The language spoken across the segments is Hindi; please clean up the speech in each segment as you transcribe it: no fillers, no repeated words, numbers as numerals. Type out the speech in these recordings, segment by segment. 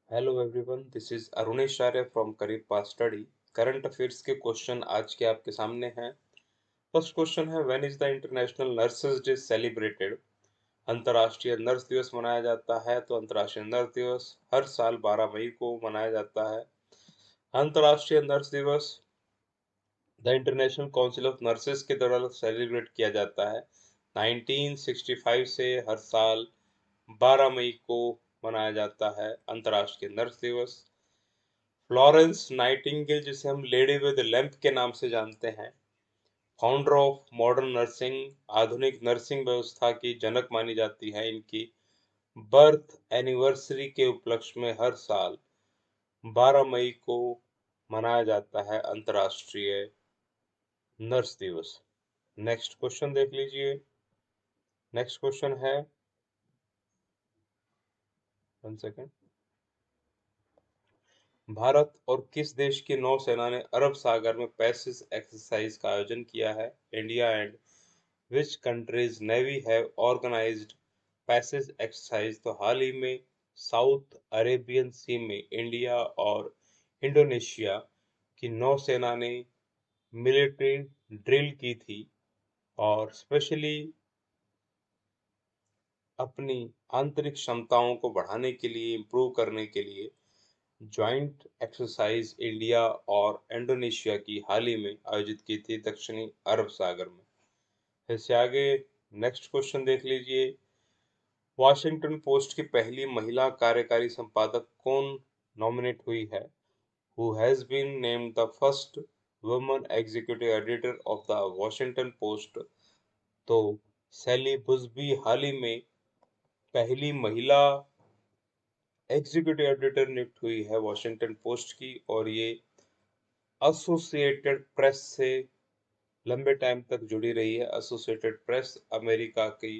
Hello everyone, this is Arunesh Arya from career pass study. Current affairs के क्वेश्चन आज के आपके सामने हैं। फर्स्ट क्वेश्चन है, when is the international nurses day celebrated? अंतर्राष्ट्रीय नर्स दिवस मनाया जाता है। तो अंतर्राष्ट्रीय नर्स दिवस हर साल 12 मई को मनाया जाता है। अंतर्राष्ट्रीय नर्स दिवस the international council of nurses के द्वारा सेलिब्रेट किया जाता है। 1965 से हर साल 12 मई को मनाया जाता है अंतर्राष्ट्रीय नर्स दिवस। फ्लोरेंस नाइटिंगेल, जिसे हम लेडी विद लैंप के नाम से जानते हैं, फाउंडर ऑफ मॉडर्न नर्सिंग, आधुनिक नर्सिंग व्यवस्था की जनक मानी जाती है। इनकी बर्थ एनिवर्सरी के उपलक्ष्य में हर साल 12 मई को मनाया जाता है अंतर्राष्ट्रीय नर्स दिवस। नेक्स्ट क्वेश्चन देख लीजिए। नेक्स्ट क्वेश्चन है, वन सेकेंड, भारत और किस देश की नौसेना ने अरब सागर में पैसेज एक्सरसाइज का आयोजन किया है? India and which countries navy have organized passage exercise? तो हाल ही में साउथ अरेबियन सी में इंडिया और इंडोनेशिया की नौसेना ने मिलिट्री ड्रिल की थी और स्पेशली अपनी आंतरिक क्षमताओं को बढ़ाने के लिए, इम्प्रूव करने के लिए ज्वाइंट एक्सरसाइज इंडिया और इंडोनेशिया की हाल ही में आयोजित की थी दक्षिणी अरब सागर में। इससे आगे नेक्स्ट क्वेश्चन देख लीजिए। वॉशिंगटन पोस्ट की पहली महिला कार्यकारी संपादक कौन नॉमिनेट हुई है? Who has been named the first woman executive editor of the Washington Post? तो सैली बुस्बी हाल ही में पहली महिला एग्जीक्यूटिव एडिटर नियुक्त हुई है वॉशिंगटन पोस्ट की, और ये एसोसिएटेड प्रेस से लंबे टाइम तक जुड़ी रही है। एसोसिएटेड प्रेस अमेरिका की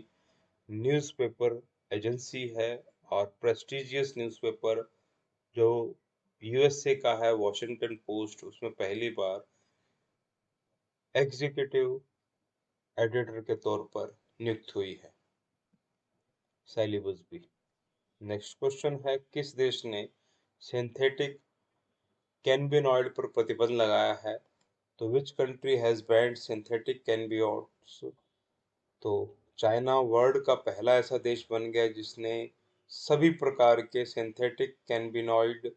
न्यूज़पेपर एजेंसी है और प्रेस्टिजियस न्यूज़पेपर जो यूएसए का है, वॉशिंगटन पोस्ट, उसमें पहली बार एग्जीक्यूटिव एडिटर के तौर पर नियुक्त हुई है सैली बुस्बी। नेक्स्ट क्वेश्चन है, किस देश ने सिंथेटिक कैनबिनॉइड पर प्रतिबंध लगाया है? तो which country has banned synthetic cannabinoids? तो चाइना वर्ल्ड का पहला ऐसा देश बन गया जिसने सभी प्रकार के सिंथेटिक कैनबिनॉइड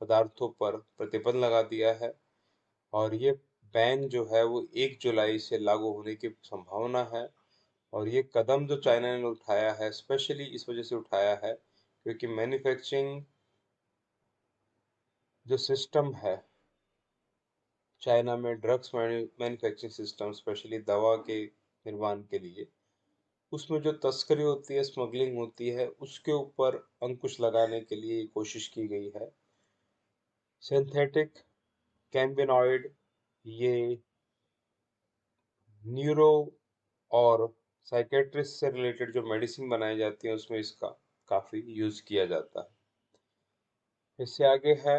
पदार्थों पर प्रतिबंध लगा दिया है, और ये बैन जो है वो 1 जुलाई से लागू होने की संभावना है। और ये कदम जो चाइना ने उठाया है, स्पेशली इस वजह से उठाया है क्योंकि मैन्युफैक्चरिंग जो सिस्टम है चाइना में, ड्रग्स मैन्युफैक्चरिंग सिस्टम, स्पेशली दवा के निर्माण के लिए, उसमें जो तस्करी होती है, स्मगलिंग होती है, उसके ऊपर अंकुश लगाने के लिए ये कोशिश की गई है। सिंथेटिक कैम्बिनॉइड ये न्यूरो और साइकेट्रिस्ट से रिलेटेड जो मेडिसिन बनाई जाती है उसमें इसका काफ़ी यूज़ किया जाता है। इससे आगे है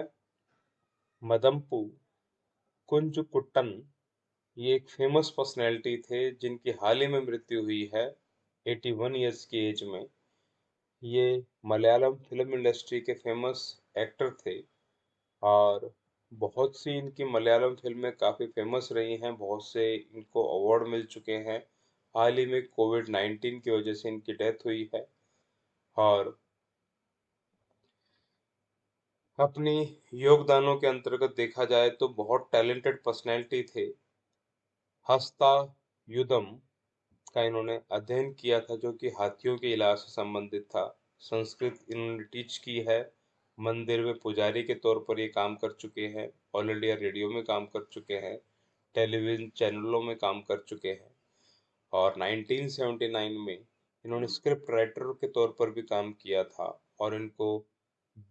मदम्पु कुंजुकुट्टन। ये एक फेमस पर्सनैलिटी थे जिनकी हाल ही में मृत्यु हुई है 81 ईयर्स की एज में। ये मलयालम फिल्म इंडस्ट्री के फेमस एक्टर थे और बहुत सी इनकी मलयालम फिल्में काफ़ी फेमस रही हैं, बहुत से इनको अवार्ड मिल चुके हैं। हाल ही में कोविड-19 की वजह से इनकी डेथ हुई है। और अपनी योगदानों के अंतर्गत देखा जाए तो बहुत टैलेंटेड पर्सनैलिटी थे। हस्ता युद्धम का इन्होंने अध्ययन किया था जो कि हाथियों के इलाज से संबंधित था। संस्कृत इन्होंने टीच की है। मंदिर में पुजारी के तौर पर ये काम कर चुके हैं। ऑल इंडिया रेडियो में काम कर चुके हैं। टेलीविज़न चैनलों में काम कर चुके हैं। और 1979 में इन्होंने स्क्रिप्ट राइटर के तौर पर भी काम किया था और इनको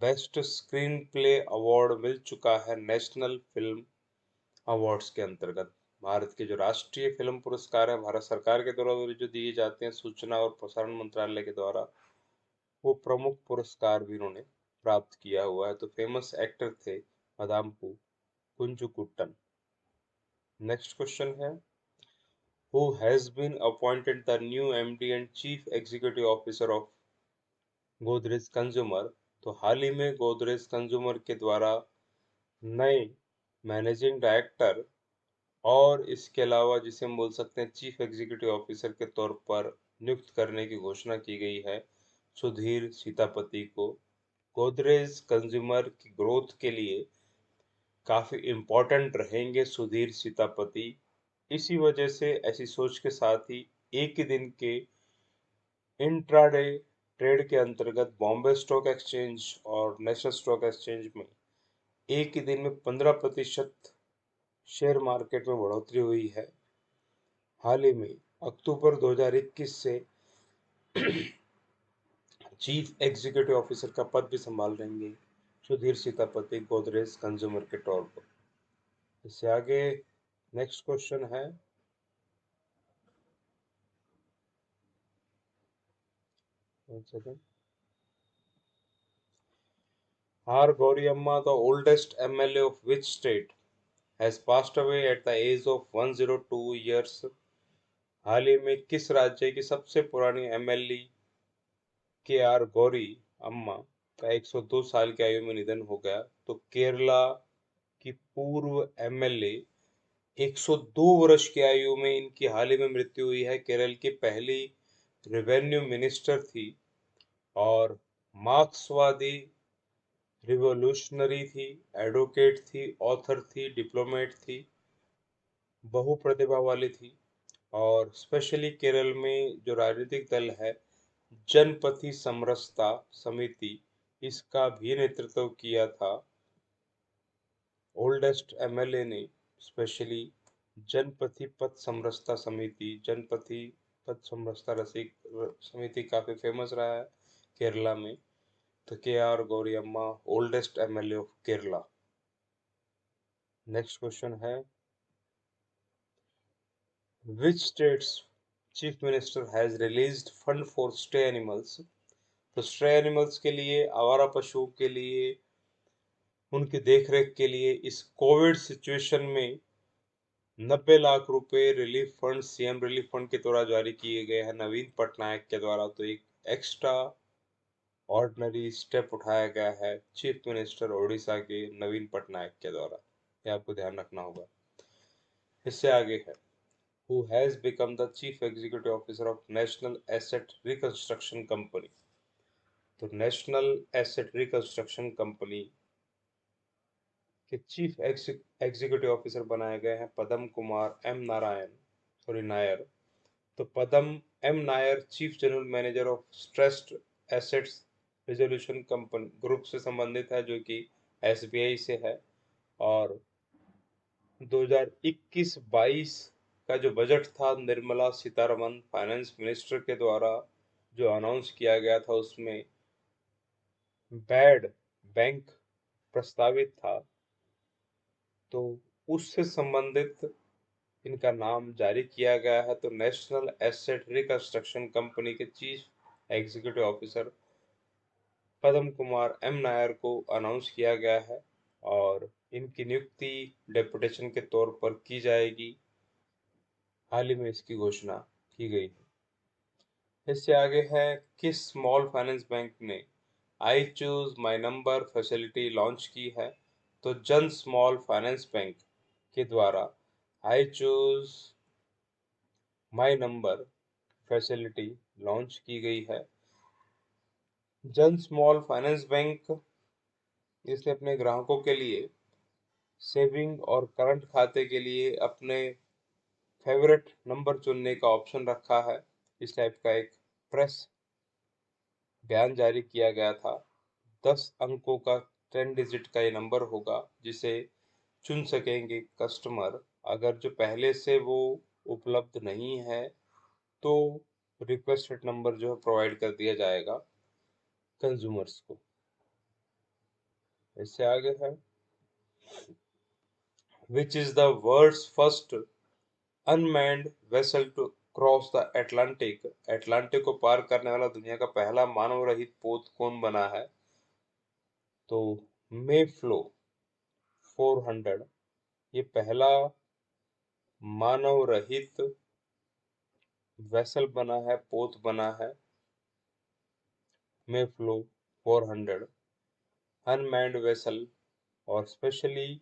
बेस्ट स्क्रीन प्ले अवार्ड मिल चुका है नेशनल फिल्म अवार्ड्स के अंतर्गत। भारत के जो राष्ट्रीय फिल्म पुरस्कार है भारत सरकार के द्वारा जो दिए जाते हैं सूचना और प्रसारण मंत्रालय के द्वारा, वो प्रमुख पुरस्कार भी इन्होंने प्राप्त किया हुआ है। तो फेमस एक्टर थे मदाम्पू कुंजुकुट्टन। नेक्स्ट क्वेश्चन है, who has been appointed the new MD and chief executive officer of Godrej consumer? तो हाल ही में गोदरेज कंज्यूमर के द्वारा नए मैनेजिंग डायरेक्टर और इसके अलावा जिसे हम बोल सकते हैं चीफ एग्जीक्यूटिव ऑफिसर के तौर पर नियुक्त करने की घोषणा की गई है सुधीर सीतापति को। गोदरेज कंज्यूमर की ग्रोथ के लिए काफ़ी इम्पोर्टेंट रहेंगे सुधीर सीतापति। इसी वजह से ऐसी सोच के साथ ही एक ही दिन के इंट्राडे ट्रेड के अंतर्गत बॉम्बे स्टॉक एक्सचेंज और नेशनल स्टॉक एक्सचेंज में एक ही दिन में 15% शेयर मार्केट में बढ़ोतरी हुई है। हाल ही में अक्टूबर 2021 से चीफ एग्जीक्यूटिव ऑफिसर का पद भी संभाल रहेंगे सुधीर सीतापति गोदरेज कंज्यूमर के तौर पर। इससे आगे नेक्स्ट क्वेश्चन है, are गौरियम्मा, the oldest MLA of which state, has passed away at the age of 102 years? हाल ही में किस राज्य की सबसे पुरानी MLA के आर गौरी अम्मा का 102 साल की आयु में निधन हो गया? तो केरला की पूर्व MLA 102 वर्ष की आयु में इनकी हाल ही में मृत्यु हुई है। केरल की पहली रेवेन्यू मिनिस्टर थी और मार्क्सवादी रिवोल्यूशनरी थी, एडवोकेट थी, ऑथर थी, डिप्लोमेट थी, बहुप्रतिभा वाली थी। और स्पेशली केरल में जो राजनीतिक दल है जनपथी समरसता समिति, इसका भी नेतृत्व किया था ओल्डेस्ट MLA ने। स्पेशली जनपथी पथ समरसता समिति, जनपथी पथ समरसता रसिक समिति काफी फेमस रहा है केरला में। तो KR Gouriamma, oldest MLA of Kerala. Next question है, which state's chief minister has released fund for stray animals? तो स्ट्रे एनिमल्स के लिए, आवारा पशुओं के लिए, उनकी देखरेख के लिए इस कोविड सिचुएशन में 90 लाख रुपए relief fund, CM relief fund के द्वारा जारी किए गए हैं नवीन पटनायक के द्वारा। तो एक एक्स्ट्रा ऑर्डिनरी स्टेप उठाया गया है चीफ मिनिस्टर ओडिशा के नवीन पटनायक के द्वारा, ये आपको ध्यान रखना होगा। इससे आगे है, who has become the chief executive officer of National Asset Reconstruction Company? तो नेशनल एसेट रिकंस्ट्रक्शन कंपनी के चीफ एग्जीक्यूटिव ऑफिसर बनाए गए हैं पदम कुमार नायर। तो Padam M Nair chief general manager of stressed assets resolution company group से संबंधित है, जो कि SBI से है। और 2021-22 का जो बजट था निर्मला सीतारमन फाइनेंस मिनिस्टर के द्वारा जो अनाउंस किया गया था, उसमें बैड बैंक प्रस्तावित था। तो उससे संबंधित इनका नाम जारी किया गया है। तो नेशनल एसेट रिकंस्ट्रक्शन कंपनी के चीफ एग्जीक्यूटिव ऑफिसर पदम कुमार नायर को अनाउंस किया गया है और इनकी नियुक्ति डेपुटेशन के तौर पर की जाएगी। हाल ही में इसकी घोषणा की गई है। इससे आगे है, किस स्मॉल फाइनेंस बैंक ने I choose my number facility launch की है? तो जन स्मॉल फाइनेंस बैंक के द्वारा I choose my number facility launch की गई है। जन स्मॉल फाइनेंस बैंक इसने अपने ग्राहकों के लिए सेविंग और करंट खाते के लिए अपने फेवरेट नंबर चुनने का ऑप्शन रखा है। इस टाइप का एक प्रेस बयान जारी किया गया था। 10 अंकों का 10 डिजिट का ये नंबर होगा जिसे चुन सकेंगे कस्टमर। अगर जो पहले से वो उपलब्ध नहीं है तो रिक्वेस्टेड नंबर जो है प्रोवाइड कर दिया जाएगा कंज्यूमर्स को। इससे आगे है, which is the world's first unmanned vessel to cross the Atlantic? Atlantic को पार करने वाला दुनिया का पहला मानव रहित पोत कौन बना है? तो मेफ्लो 400 ये पहला मानव रहित वेसल बना है, पोत बना है मेफ्लो 400। अनमैन्ड वेसल और स्पेशली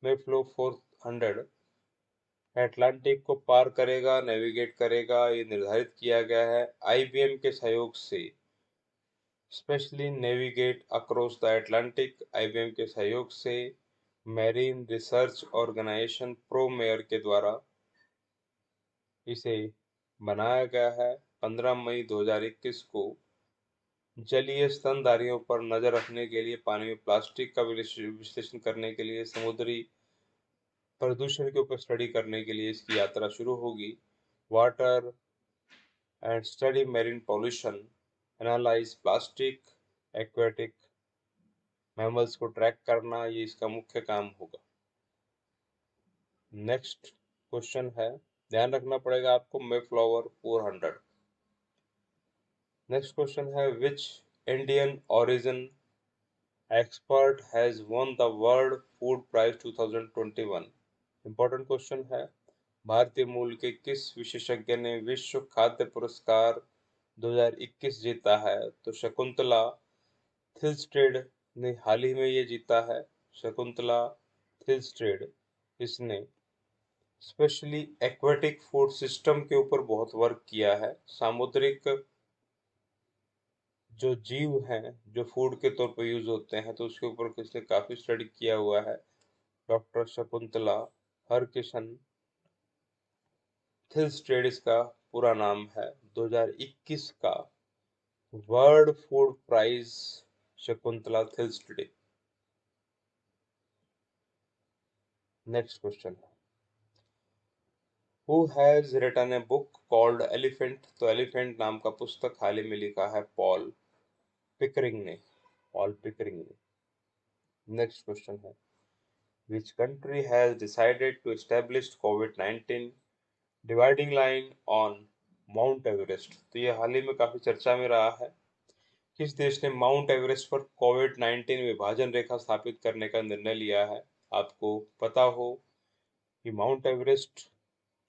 मेफ्लो 400 अटलांटिक को पार करेगा, नेविगेट करेगा, ये निर्धारित किया गया है आईबीएम के सहयोग से। Specially navigate across the Atlantic IBM के सहयोग से मैरीन रिसर्च ऑर्गेनाइजेशन प्रोमेयर के द्वारा इसे बनाया गया है। 15 मई 2021 को जलीय स्तनधारियों पर नजर रखने के लिए, पानी में प्लास्टिक का विश्लेषण करने के लिए, समुद्री प्रदूषण के ऊपर स्टडी करने के लिए इसकी यात्रा शुरू होगी। Water and study marine pollution, analyse plastic, aquatic mammals को ट्रैक करना, ये इसका मुख्य काम होगा। नेक्स्ट क्वेश्चन है, ध्यान रखना पड़ेगा आपको, मेफ्लावर 400। नेक्स्ट क्वेश्चन है, which Indian origin expert has won the world food prize 2021? Important question है, भारतीय मूल के किस विशेषज्ञ ने विश्व खाद्य पुरस्कार 2021 जीता है? तो शकुंतला थिल्स्ट्रेड ने हाल ही में ये जीता है। शकुंतला थिल्स्ट्रेड, इसने स्पेशली एक्वेटिक फूड सिस्टम के ऊपर बहुत वर्क किया है। सामुद्रिक जो जीव हैं जो फूड के तौर पर यूज होते हैं, तो उसके ऊपर किसने काफी स्टडी किया हुआ है। डॉक्टर शकुंतला हरकिशन थिल्स्ट्रेड इसका पूरा नाम है। 2021 का world food prize Shakuntala Thilsted. Next question, who has written a book called elephant? तो एलिफेंट नाम का पुस्तक हाल ही में लिखा है पॉल पिकरिंग ने। पॉल पिकरिंग ने। नेक्स्ट क्वेश्चन है, which country has decided to establish COVID-19 dividing line on Mount Everest? तो ये हाल ही में काफी चर्चा में रहा है। किस देश ने माउंट एवरेस्ट पर कोविड-19 विभाजन रेखा स्थापित करने का निर्णय लिया है? आपको पता हो कि माउंट एवरेस्ट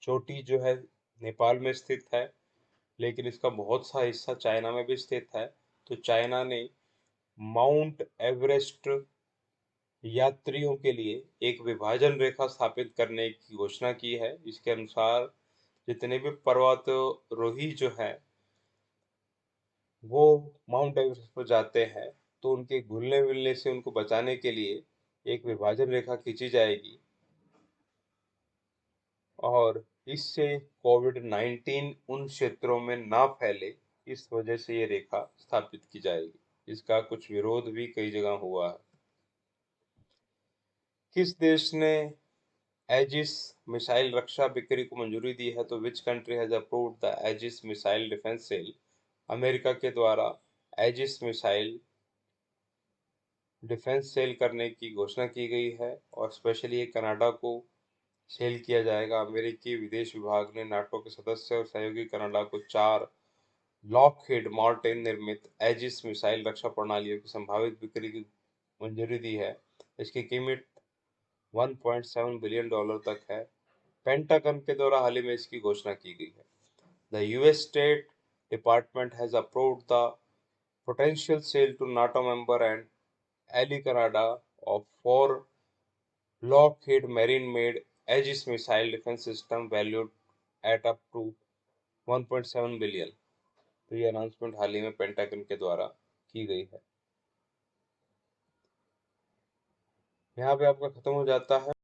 चोटी जो है नेपाल में स्थित है, लेकिन इसका बहुत सा हिस्सा चाइना में भी स्थित है। तो चाइना ने माउंट एवरेस्ट यात्रियों के लिए एक विभाजन रेखा स्थापित करने की घोषणा की है। इसके अनुसार जितने भी पर्वतारोही जो है वो माउंट एवरेस्ट पर जाते हैं, तो उनके घुलने मिलने से उनको बचाने के लिए एक विभाजन रेखा खींची जाएगी और इससे कोविड-19 उन क्षेत्रों में ना फैले, इस वजह से ये रेखा स्थापित की जाएगी। इसका कुछ विरोध भी कई जगह हुआ है। किस देश ने एजिस मिसाइल रक्षा बिक्री को मंजूरी दी है? तो which country has approved the Aegis missile defence sale? America के द्वारा एजिस मिसाइल डिफेंस सेल करने की घोषणा की गई है और स्पेशली ये कनाडा को सेल किया जाएगा। अमेरिकी विदेश विभाग ने नाटो के सदस्य और सहयोगी कनाडा को 4 लॉकहीड मार्टिन निर्मित एजिस मिसाइल रक्षा प्रणालियों की संभावित बिक्री की मंजूरी दी है। इसकी कीमत $1.7 बिलियन तक है। पेंटागन के द्वारा हाल ही में इसकी घोषणा की गई है। The US state department has approved the potential sale to NATO member and ally Canada of 4 Lockheed Marine-made Aegis missile defense system valued at up to 1.7 billion. तो ये अनाउंसमेंट हाल ही में पेंटागन के द्वारा की गई है। यहाँ पे आपका खत्म हो जाता है।